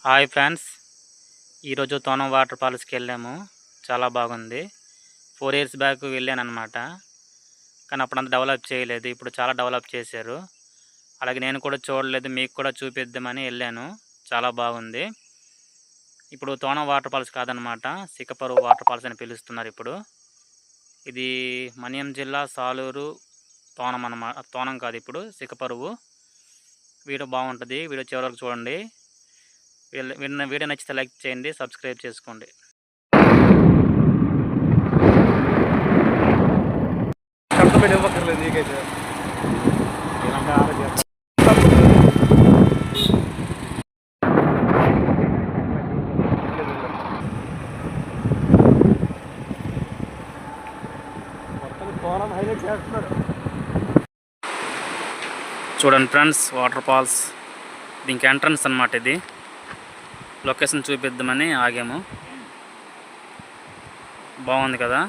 Hi friends, ఈరోజు తోనం water ఫాల్స్కి వెళ్ళాము. చాలా బాగుంది. 4 ఇయర్స్ బ్యాక్ వెళ్ళాను అనమాట. కానీ అప్పుడంత డెవలప్ చేయలేదు. ఇప్పుడు చాలా డెవలప్ చేశారు. అలాగే నేను కూడా చూడలేదు, మీకు కూడా చూపిద్దామని వెళ్ళాను. చాలా బాగుంది. ఇప్పుడు తోనం వాటర్ ఫాల్స్ కాదనమాట, సికపరు వాటర్ ఫాల్స్ అని పిలుస్తున్నారు ఇప్పుడు. ఇది మన్యం జిల్లా సాలూరు తోనం అన్నమాట. తోనం కాదు, ఇప్పుడు సికపరువు. వీడియో బాగుంటుంది, వీడియో చివరి వరకు చూడండి. వీడియో నచ్చితే లైక్ చేయండి, సబ్స్క్రైబ్ చేసుకోండి. చూడండి ఫ్రెండ్స్, వాటర్ ఫాల్స్ దీనికి ఎంట్రన్స్ అన్నమాట. ఇది లొకేషన్ చూపిద్దామని ఆగాము. బాగుంది కదా.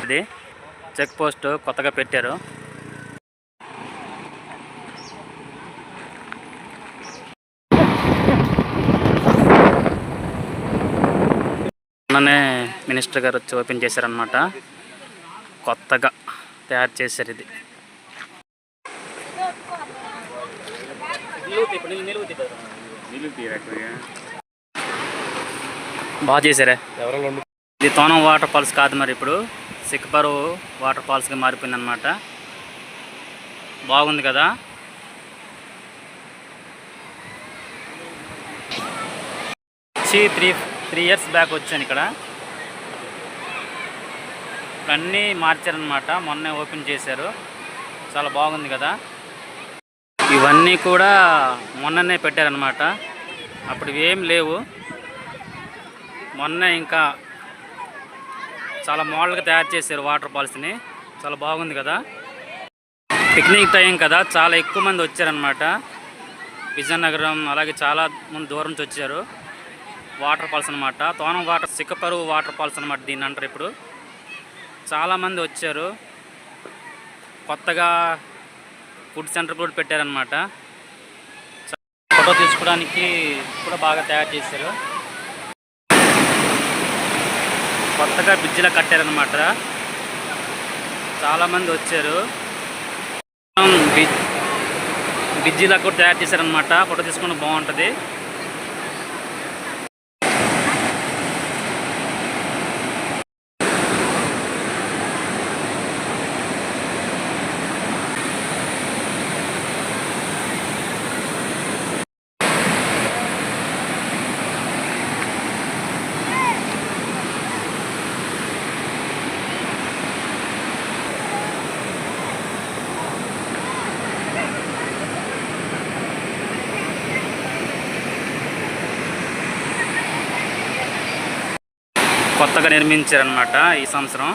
ఇది చెక్ పోస్ట్ కొత్తగా పెట్టారు. మొన్ననే మినిస్టర్ గారు వచ్చి ఓపెన్ చేశారనమాట. కొత్తగా తయారు చేశారు ఇది. బాగా చేశారా. ఇది తోనం వాటర్ ఫాల్స్ కాదు, మరి ఇప్పుడు సికపరు వాటర్ ఫాల్స్గా మారిపోయింది అనమాట. బాగుంది కదా. త్రీ ఇయర్స్ బ్యాక్ వచ్చాను ఇక్కడ. అన్నీ మార్చారనమాట, మొన్నే ఓపెన్ చేశారు. చాలా బాగుంది కదా. ఇవన్నీ కూడా మొన్ననే పెట్టారనమాట, అప్పుడు ఏం లేవు. మొన్న ఇంకా చాలా మోడల్గా తయారు చేశారు వాటర్ ఫాల్స్ని. చాలా బాగుంది కదా. పిక్నిక్ టైం కదా, చాలా ఎక్కువ మంది వచ్చారనమాట. విజయనగరం అలాగే చాలా మంది దూరం నుంచి వచ్చారు. వాటర్ ఫాల్స్ అనమాట, తోనం వాటర్ సికపరు వాటర్ ఫాల్స్ అనమాట దీన్ని అంటారు. ఇప్పుడు చాలామంది వచ్చారు. కొత్తగా ఫుడ్ సెంటర్ కూడా పెట్టారనమాట. ఫోటో తీసుకోవడానికి కూడా బాగా తయారు చేశారు. కొత్తగా బ్రిడ్జిలా కట్టారనమాట. చాలామంది వచ్చారు. బ్రిడ్జిలా కూడా తయారు చేశారనమాట. ఫోటో తీసుకుంటే బాగుంటుంది. కొత్తగా నిర్మించారనమాట ఈ సంవత్సరం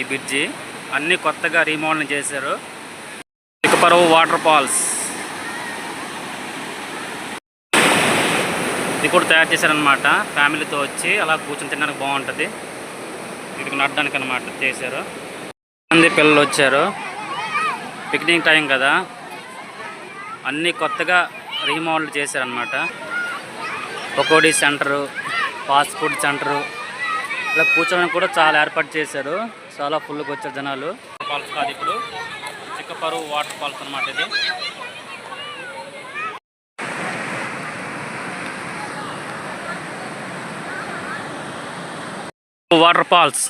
ఈ బ్రిడ్జి. అన్నీ కొత్తగా రీమోడల్ చేశారు. సికపరు వాటర్ ఫాల్స్ ఇది కూడా తయారు చేశారనమాట. ఫ్యామిలీతో వచ్చి అలా కూర్చొని తినడానికి బాగుంటుంది. ఇది నడడానికి అనమాట చేశారు. మంది పిల్లలు వచ్చారు. పిక్నిక్ టైం కదా, అన్నీ కొత్తగా రీమోడల్ చేశారనమాట. Pakodi centre, fast food centre, ఇలా కూర్చోడానికి కూడా చాలా ఏర్పాటు చేశారు. చాలా ఫుల్గా వచ్చారు జనాలు. ఫాల్స్ కాదు, ఇప్పుడు సికపరు వాటర్ ఫాల్స్ అనమాట. ఇది వాటర్ ఫాల్స్.